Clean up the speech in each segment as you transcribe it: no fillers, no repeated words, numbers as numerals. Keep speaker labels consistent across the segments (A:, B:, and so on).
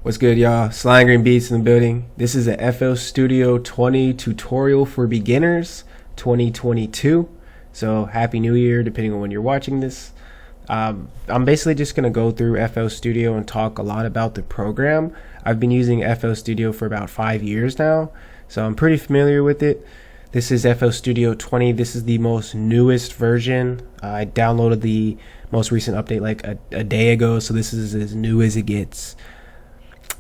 A: What's good, y'all? Slime Green Beats in the building. This is a FL Studio 20 tutorial for beginners 2022. So happy new year, depending on when you're watching this. I'm basically just going to go through FL Studio and talk a lot about the program. I've been using FL Studio for about 5 years now, so I'm pretty familiar with it. This is FL Studio 20. This is the most newest version. I downloaded the most recent update like a day ago, so this is as new as it gets.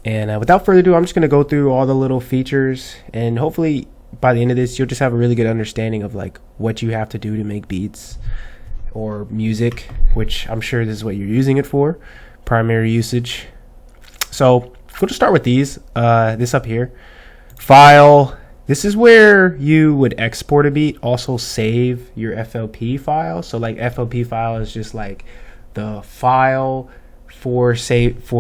A: And without further ado, I'm just going to go through all the little features, and hopefully by the end of this, you'll just have a really good understanding of like what you have to do to make beats or music, which I'm sure this is what you're using it for, primary usage. So we'll just start with these. This up here, file. This is where you would export a beat, also save your FLP file. So like FLP file is just like the file for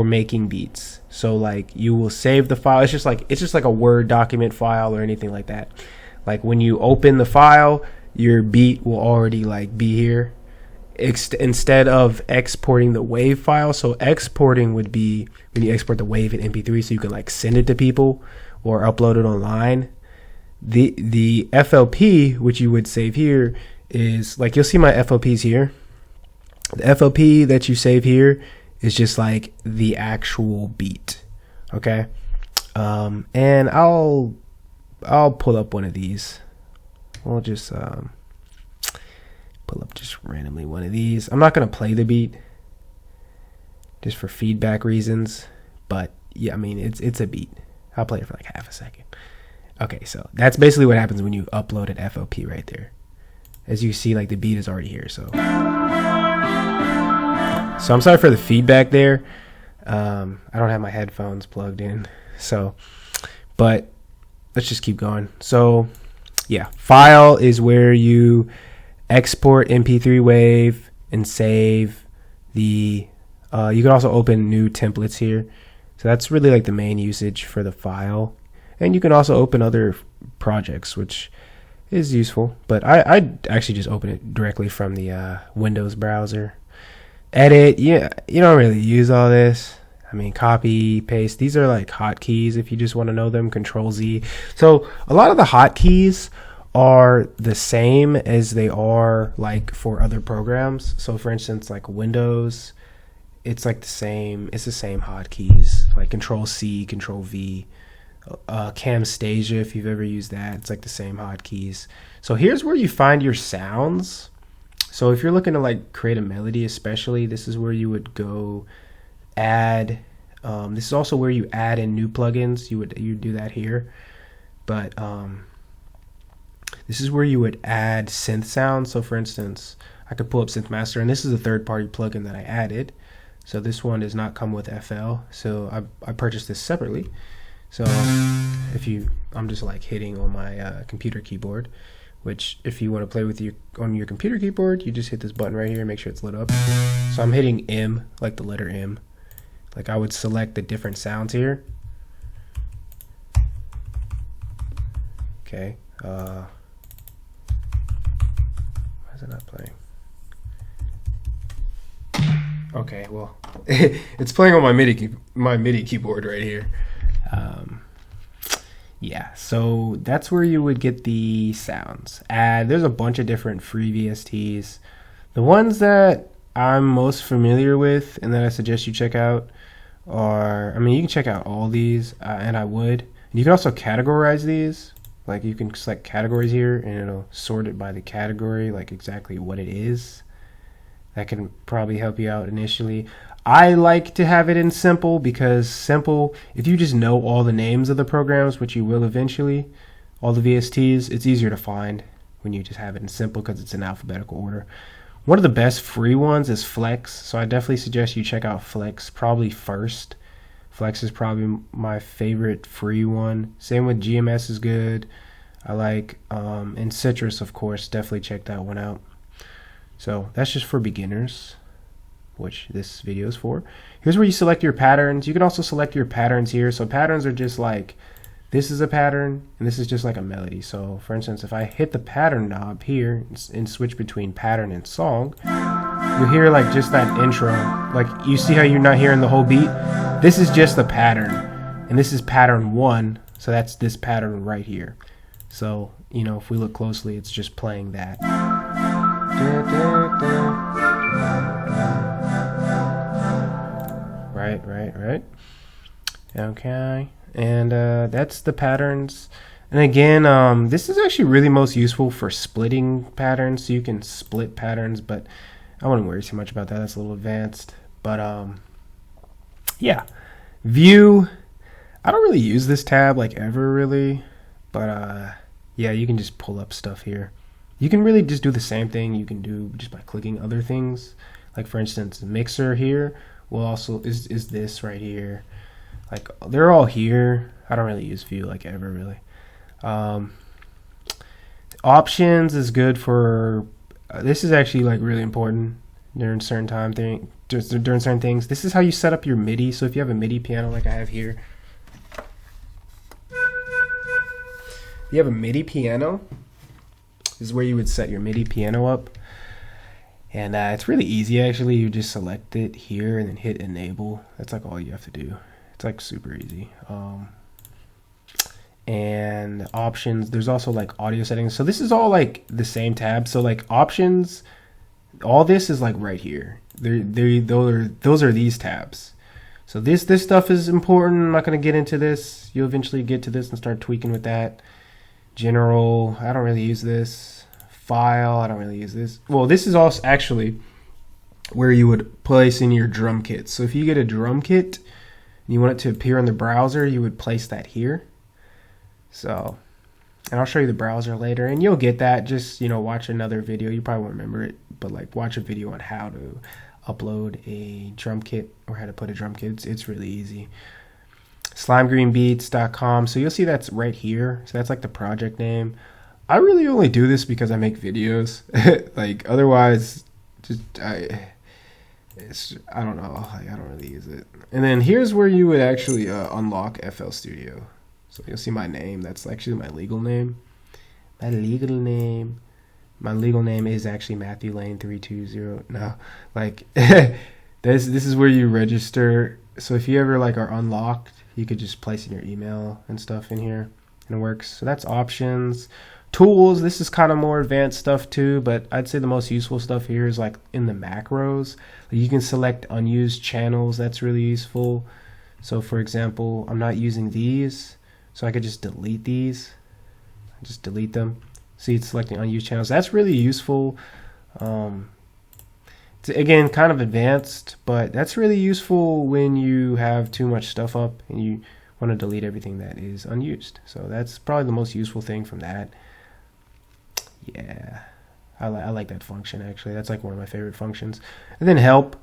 A: making beats. So like you will save the file. It's just like a Word document file or anything like that. Like when you open the file, your beat will already like be here instead of exporting the WAV file. So exporting would be when you export the WAV in MP3 so you can like send it to people or upload it online. The FLP, which you would save here, is like, you'll see my FLPs here. The FLP that you save here is just like the actual beat. Okay. And I'll pull up one of these. We'll just pull up just randomly one of these. I'm not gonna play the beat just for feedback reasons, but yeah, I mean it's a beat. I'll play it for like half a second. Okay, so that's basically what happens when you upload an FLP right there. As you see, like the beat is already here. So I'm sorry for the feedback there. I don't have my headphones plugged in, but let's just keep going. So yeah, file is where you export MP3 WAV and save the, you can also open new templates here. So that's really like the main usage for the file. And you can also open other projects, which is useful, but I actually just open it directly from the Windows browser. Edit, yeah, you don't really use all this. I mean, copy, paste, these are like hotkeys if you just want to know them. Control Z. So a lot of the hotkeys are the same as they are like for other programs. So for instance, like Windows, it's like the same hotkeys, like Control C, Control V. Camtasia, if you've ever used that, it's like the same hotkeys. So here's where you find your sounds. So if you're looking to like create a melody, especially, this is where you would go add. This is also where you add in new plugins. You do that here, but this is where you would add synth sounds. So for instance, I could pull up SynthMaster, and this is a third-party plugin that I added. So this one does not come with FL. So I purchased this separately. So I'm just like hitting on my computer keyboard, which if you want to play with on your computer keyboard, you just hit this button right here and make sure it's lit up. So I'm hitting M, like the letter M. Like I would select the different sounds here. Okay. Why is it not playing? Okay, well, it's playing on my MIDI keyboard right here. Yeah, so that's where you would get the sounds. There's a bunch of different free VSTs. The ones that I'm most familiar with and that I suggest you check out are, I mean, you can check out all these, and I would. You can also categorize these. Like you can select categories here and it'll sort it by the category, like exactly what it is. That can probably help you out initially. I like to have it in simple because simple, if you just know all the names of the programs, which you will eventually, all the VSTs, it's easier to find when you just have it in simple because it's in alphabetical order. One of the best free ones is Flex, so I definitely suggest you check out Flex probably first. Flex is probably my favorite free one. Same with GMS is good. I like, and Citrus, of course, definitely check that one out. So that's just for beginners, which this video is for. Here's where you select your patterns. You can also select your patterns here. So patterns are just like, this is a pattern and this is just like a melody. So for instance, if I hit the pattern knob here and switch between pattern and song, you hear like just that intro. Like you see how you're not hearing the whole beat? This is just the pattern. And this is pattern 1. So that's this pattern right here. So, you know, if we look closely, it's just playing that. Right. Okay. And that's the patterns. And again, this is actually really most useful for splitting patterns. So you can split patterns, but I wouldn't worry too much about that. That's a little advanced. But yeah. View. I don't really use this tab like ever really. But yeah, you can just pull up stuff here. You can really just do the same thing you can do just by clicking other things. Like for instance, mixer here will also is this right here. Like they're all here. I don't really use view like ever really. Options is good for this is actually like really important during certain during certain things. This is how you set up your MIDI. So if you have a MIDI piano like I have here, you have a MIDI piano. This is where you would set your MIDI piano up. And it's really easy actually. You just select it here and then hit enable. That's like all you have to do. It's like super easy. And options, there's also like audio settings. So this is all like the same tab. So like options, all this is like right here. Those are these tabs. So this stuff is important. I'm not going to get into this. You'll eventually get to this and start tweaking with that. General, I don't really use this. File, I don't really use this. Well, this is also actually where you would place in your drum kit. So if you get a drum kit and you want it to appear in the browser, you would place that here. So, and I'll show you the browser later, and you'll get that. Just, you know, watch another video. You probably won't remember it, but like watch a video on how to upload a drum kit or how to put a drum kit. It's really easy. SlimeGreenBeats.com. So you'll see that's right here. So that's like the project name. I really only do this because I make videos. Like otherwise, just I don't know. Like, I don't really use it. And then here's where you would actually unlock FL Studio. So you'll see my name. That's actually my legal name. My legal name is actually Matthew Lane 320. No, like this is where you register. So if you ever like are unlocked, you could just place in your email and stuff in here, and it works. So that's options. Tools, this is kind of more advanced stuff too, but I'd say the most useful stuff here is like in the macros. You can select unused channels. That's really useful. So for example, I'm not using these, so I could just delete these. Just delete them. See, it's selecting unused channels. That's really useful. It's, again, kind of advanced, but that's really useful when you have too much stuff up and you want to delete everything that is unused. So that's probably the most useful thing from that. Yeah, I like that function actually. That's like one of my favorite functions. And then help.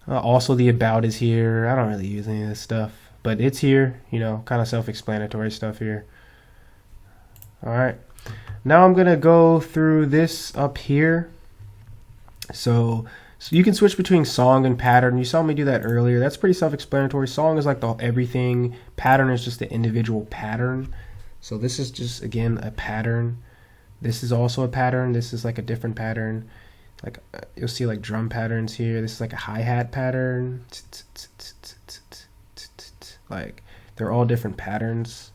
A: Also the about is here. I don't really use any of this stuff, but it's here, you know, kind of self-explanatory stuff here. All right. Now I'm going to go through this up here. So you can switch between song and pattern. You saw me do that earlier. That's pretty self-explanatory. Song is like the everything. Pattern is just the individual pattern. So this is just, again, a pattern. This is also a pattern. This is like a different pattern. Like you'll see like drum patterns here. This is like a hi-hat pattern. Like they're all different patterns.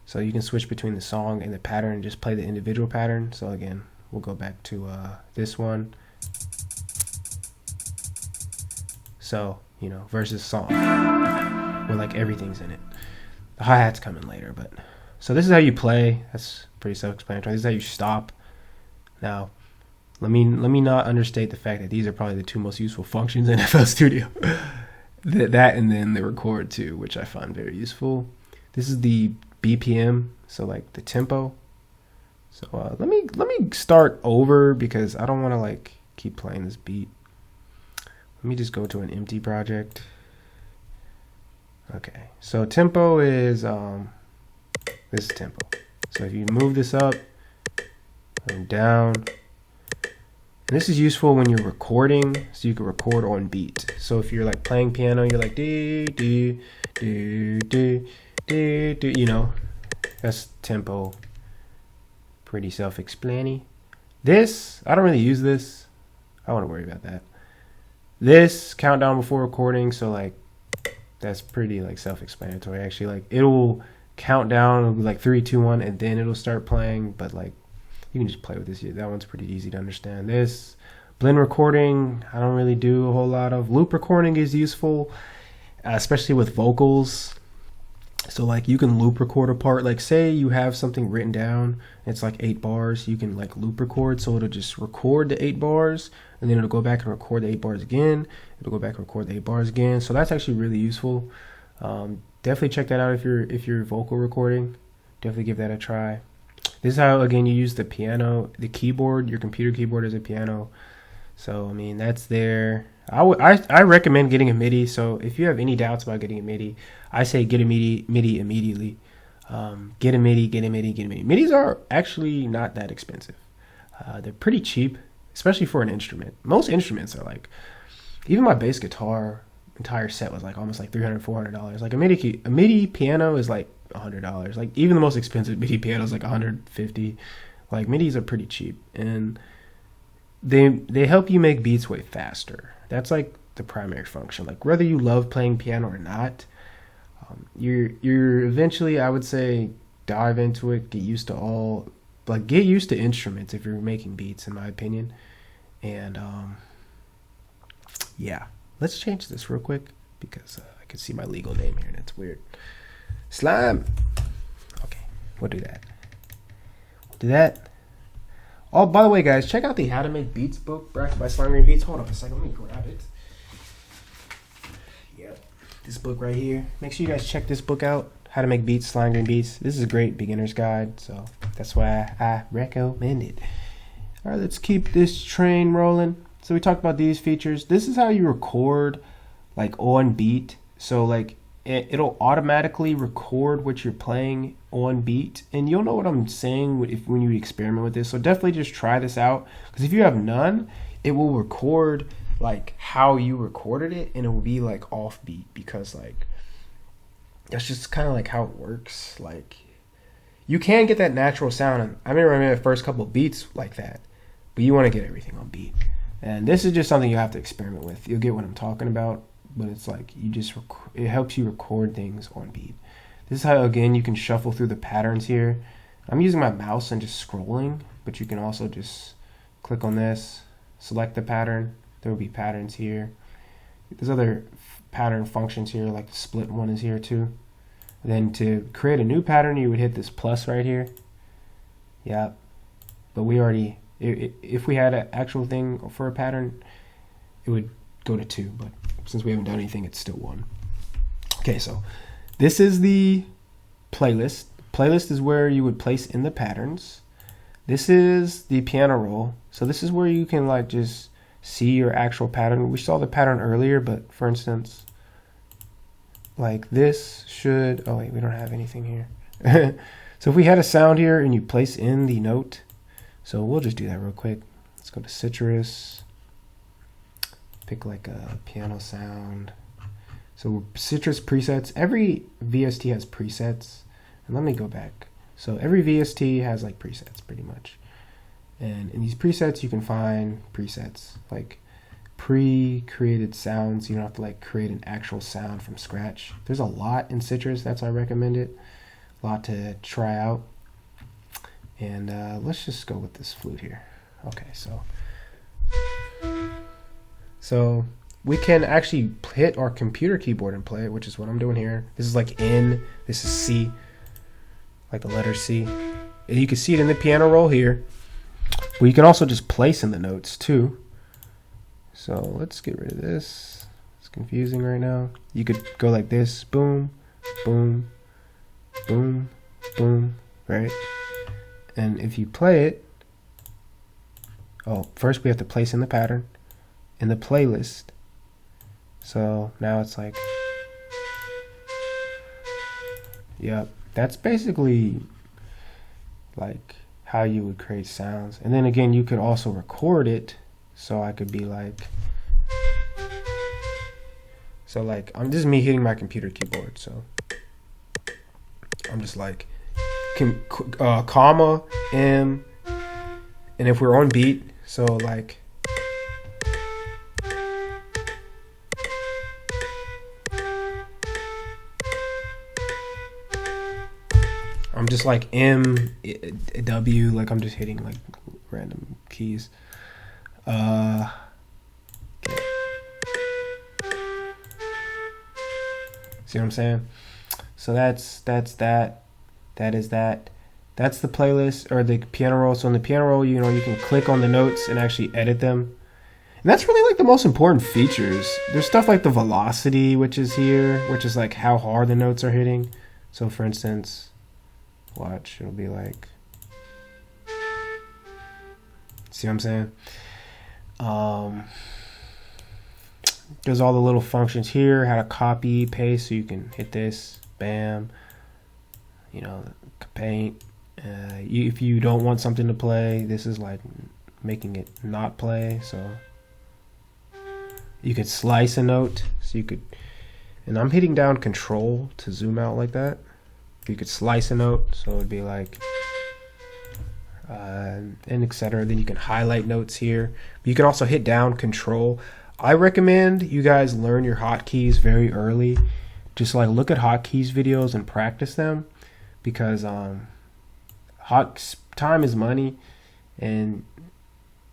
A: So you can switch between the song and the pattern and just play the individual pattern. So again, we'll go back to this one. So, you know, versus song, where like everything's in it. The hi-hat's coming later, but so this is how you play. That's pretty self-explanatory. This is how you stop. Now, let me not understate the fact that these are probably the two most useful functions in FL Studio. that and then the record too, which I find very useful. This is the BPM, so like the tempo. So let me start over because I don't want to like keep playing this beat. Let me just go to an empty project. Okay, so tempo is this is tempo. So if you move this up and down, and this is useful when you're recording, so you can record on beat. So if you're like playing piano, you're like do do do do do do, you know, that's tempo. Pretty self-explanatory. This, I don't really use this. I don't want to worry about that. This countdown before recording, so like that's pretty like self-explanatory actually. Like it'll count down, it'll be like 3, 2, 1, and then it'll start playing. But like you can just play with this. That one's pretty easy to understand. This blend recording, I don't really do a whole lot of. Loop recording is useful, especially with vocals. So like you can loop record a part. Like say you have something written down, it's like 8 bars. You can like loop record, so it'll just record the 8 bars, and then it'll go back and record the 8 bars again. It'll go back and record the 8 bars again. So that's actually really useful. Definitely check that out if you're vocal recording. Definitely give that a try. This is how again you use the piano, the keyboard, your computer keyboard as a piano. So I mean that's there. I recommend getting a MIDI. So if you have any doubts about getting a MIDI, I say get a MIDI immediately. Get a MIDI. MIDIs are actually not that expensive. They're pretty cheap, especially for an instrument. Most instruments are like, even my bass guitar entire set was like almost like $300, $400. Like a MIDI piano is like $100. Like even the most expensive MIDI piano is like $150. Like MIDIs are pretty cheap, and they help you make beats way faster. That's like the primary function. Like whether you love playing piano or not, you're eventually, I would say, dive into it, get used to instruments if you're making beats, in my opinion. And yeah, let's change this real quick because I can see my legal name here and it's weird. Slime. Okay, we'll do that. Oh, by the way, guys, check out the How to Make Beats book brought by Slime Green Beats. Hold on a second, let me grab it. Yep, this book right here. Make sure you guys check this book out. How to Make Beats, Slime Green Beats. This is a great beginner's guide, so that's why I recommend it. All right, let's keep this train rolling. So we talked about these features. This is how you record like on beat. So like it'll automatically record what you're playing on beat, and you'll know what I'm saying when you experiment with this. So definitely just try this out, because if you have none, it will record like how you recorded it, and it will be like off beat, because like that's just kind of like how it works. Like you can get that natural sound, and I remember the first couple of beats like that, but you want to get everything on beat. And this is just something you have to experiment with. You'll get what I'm talking about. But it's like it helps you record things on beat. This is how, again, you can shuffle through the patterns here. I'm using my mouse and just scrolling, but you can also just click on this, select the pattern. There will be patterns here. There's other pattern functions here, like the split one is here too. Then to create a new pattern, you would hit this plus right here. Yeah, but we already, if we had an actual thing for a pattern, it would go to 2, but since we haven't done anything, it's still 1. Okay, so this is the playlist. Playlist is where you would place in the patterns. This is the piano roll. So this is where you can like just see your actual pattern. We saw the pattern earlier, but for instance, like this should, oh wait, we don't have anything here. So if we had a sound here and you place in the note, so we'll just do that real quick. Let's go to Citrus. Pick like a piano sound. So Citrus presets. Every VST has presets. And let me go back. So every VST has like presets pretty much. And in these presets you can find presets like pre-created sounds. You don't have to like create an actual sound from scratch. There's a lot in Citrus, that's why I recommend it. A lot to try out. And let's just go with this flute here. Okay, so we can actually hit our computer keyboard and play it, which is what I'm doing here. This is like N, this is C, like the letter C. And you can see it in the piano roll here. But you can also just place in the notes too. So let's get rid of this. It's confusing right now. You could go like this, boom, boom, boom, boom, right? And if you play it, oh, first we have to place in the pattern in the playlist. So now it's like, yep, that's basically like how you would create sounds. And then again, you could also record it. So I could be like, so like, this is me hitting my computer keyboard. So I'm just like, comma, M, and if we're on beat, so like, I'm just like M, W, like I'm just hitting like random keys. Okay. See what I'm saying? So that's that. That is that. That's the playlist or the piano roll. So in the piano roll, you know, you can click on the notes and actually edit them. And that's really like the most important features. There's stuff like the velocity, which is here, which is like how hard the notes are hitting. So for instance, watch, it'll be like, see what I'm saying? There's all the little functions here, how to copy, paste, so you can hit this, bam, you know, paint. If you don't want something to play, this is like making it not play. So you could slice a note, so you could, and I'm hitting down control to zoom out like that. You could slice a note, so it'd be like, and etc. Then you can highlight notes here. You can also hit down control. I recommend you guys learn your hotkeys very early. Just like look at hotkeys videos and practice them, because time is money, and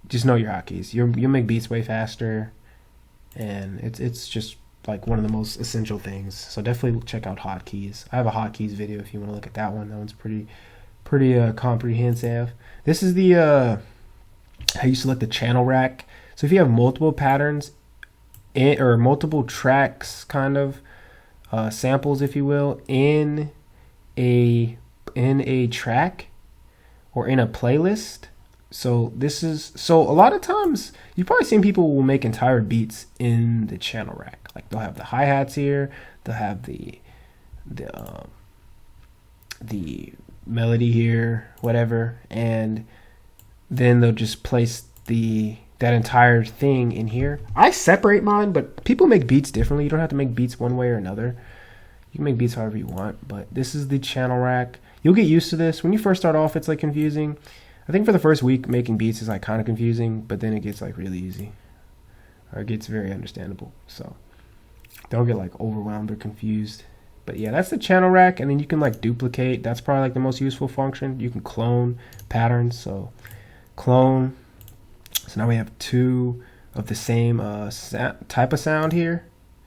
A: just know your hotkeys. You'll make beats way faster, and it's just like one of the most essential things. So definitely check out hotkeys. I have a hotkeys video if you want to look at that one. That one's pretty comprehensive. This is the how you select the channel rack. So if you have multiple patterns or multiple tracks, kind of samples, if you will, in a track or in a playlist. So a lot of times you've probably seen people will make entire beats in the channel rack. Like they'll have the hi-hats here, they'll have the melody here, whatever, and then they'll just place that entire thing in here. I separate mine, but people make beats differently. You don't have to make beats one way or another. You can make beats however you want, but this is the channel rack. You'll get used to this. When you first start off, it's like confusing. I think for the first week, making beats is like kind of confusing, but then it gets like really easy, or it gets very understandable. So don't get like overwhelmed or confused. But yeah, that's the channel rack, and then you can like duplicate. That's probably like the most useful function. You can clone patterns. So clone. So now we have two of the same type of sound here,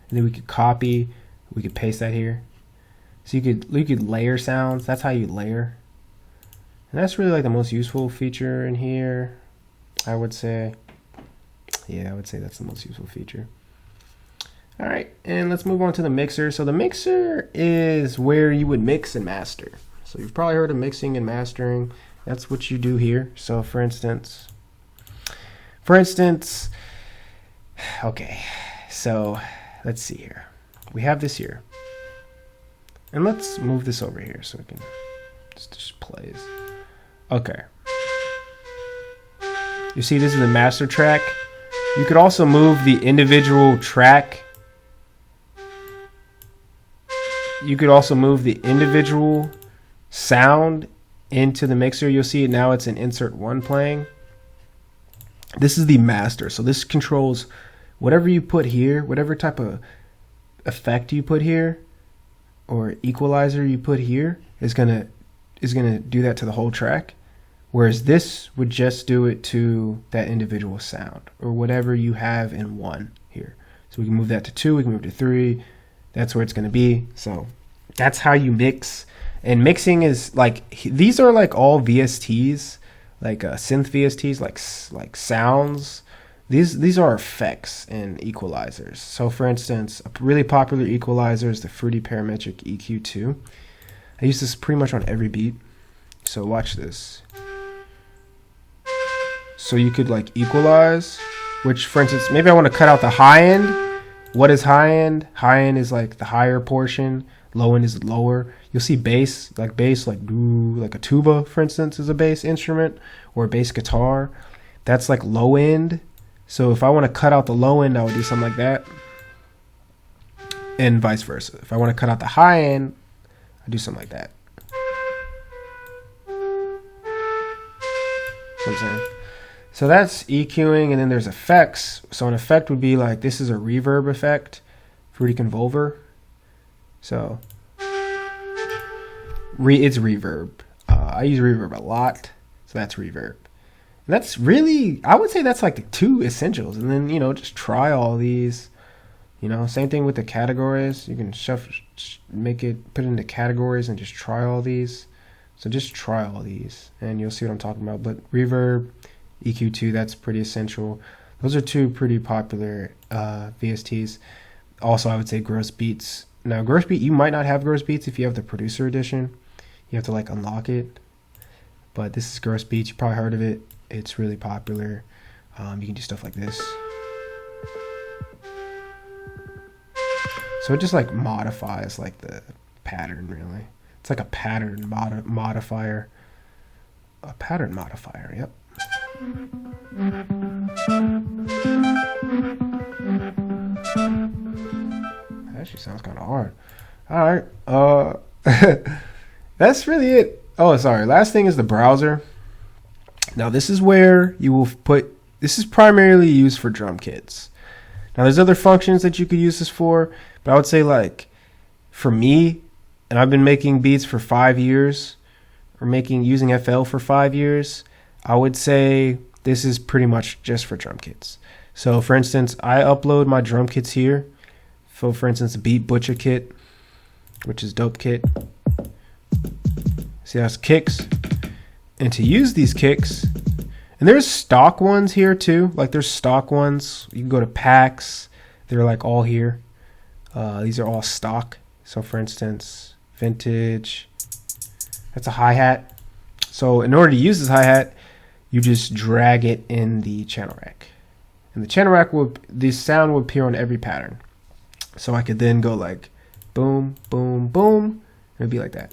A: and then we could copy. We could paste that here. So you could layer sounds. That's how you layer. And that's really like the most useful feature in here, I would say. Yeah, I would say that's the most useful feature. All right, and let's move on to the mixer. So the mixer is where you would mix and master. So you've probably heard of mixing and mastering. That's what you do here. So for instance, okay, so let's see here. We have this here. And let's move this over here so it can just plays. Okay. You see this is the master track. You could also move the individual track. You could also move the individual sound into the mixer. You'll see it now, it's an insert one playing. This is the master. So this controls whatever you put here, whatever type of effect you put here or equalizer you put here is gonna do that to the whole track. Whereas this would just do it to that individual sound or whatever you have in one here. So we can move that to 2, we can move to 3. That's where it's going to be. So that's how you mix. And mixing is like, these are like all VSTs, like synth VSTs, like sounds. These are effects and equalizers. So for instance, a really popular equalizer is the Fruity Parametric EQ2. I use this pretty much on every beat. So watch this. So you could like equalize, which for instance, maybe I want to cut out the high end. What is high end? High end is like the higher portion. Low end is lower. You'll see bass like a tuba, for instance, is a bass instrument, or a bass guitar. That's like low end. So if I want to cut out the low end, I would do something like that. And vice versa. If I want to cut out the high end, I do something like that. You know what I'm saying? So that's EQing, and then there's effects. So an effect would be like, this is a reverb effect, Fruity Convolver. So it's reverb. I use reverb a lot, so that's reverb. And that's really, I would say that's like the two essentials. And then, just try all these. Same thing with the categories. You can put it into categories and just try all these. So just try all these and you'll see what I'm talking about. But reverb, EQ2, that's pretty essential. Those are two pretty popular VSTs. Also, I would say gross beats. Now, gross beat, you might not have gross beats if you have the producer edition. You have to like unlock it. But this is gross beats. You probably heard of it. It's really popular. You can do stuff like this. So it just like modifies like the pattern, really. It's like a pattern modifier. A pattern modifier, yep. That actually sounds kind of hard. All right. That's really it. Oh, sorry. Last thing is the browser. Now, this is where you will this is primarily used for drum kits. Now, there's other functions that you could use this for, but I would say, like, for me, and I've been making beats for 5 years, or using FL for 5 years, I would say this is pretty much just for drum kits. So, for instance, I upload my drum kits here. So, for instance, the Beat Butcher kit, which is dope kit. See, that's kicks. And to use these kicks, and there's stock ones here too. Like there's stock ones. You can go to packs. They're like all here. These are all stock. So for instance, vintage. That's a hi-hat. So in order to use this hi-hat, you just drag it in the channel rack. And the channel rack the sound will appear on every pattern. So I could then go like boom, boom, boom. And it'd be like that.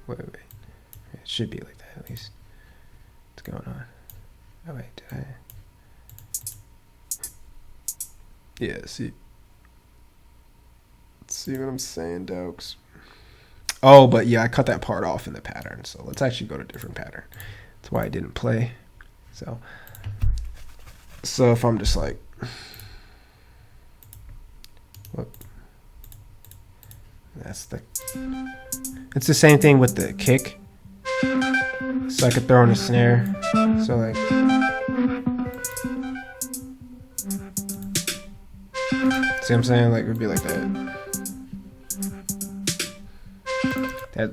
A: Wait. It should be like that at least. What's going on? Oh wait, did I? Yeah, see what I'm saying, dokes? Oh, but yeah, I cut that part off in the pattern. So let's actually go to a different pattern. That's why I didn't play. So if I'm just like, whoop. It's the same thing with the kick. So I could throw in a snare. So like, see what I'm saying? Like it would be like that.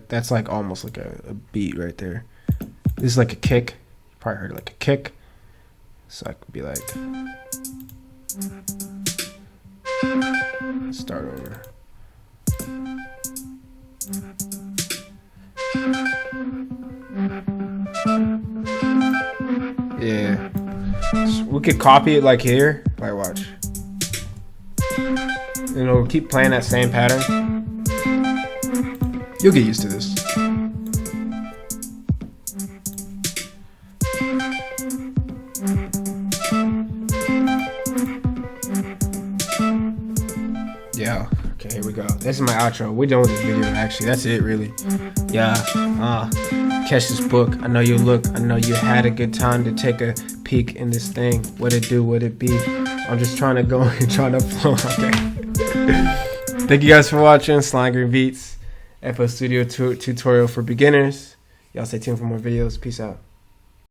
A: That's like almost like a beat right there. This is like a kick. You probably heard it like a kick. So I could be like, start over. Yeah. So we could copy it like here. Like watch. And it'll keep playing that same pattern. You'll get used to this. Yeah. Okay, here we go. This is my outro. We're done with this video, actually. That's it, really. Yeah. Catch this book. I know you look. I know you had a good time to take a peek in this thing. What it do? What it be? I'm just trying to go and trying to flow. Okay. Thank you guys for watching. Slime Green Beats. FL Studio tutorial for beginners. Y'all stay tuned for more videos. Peace out.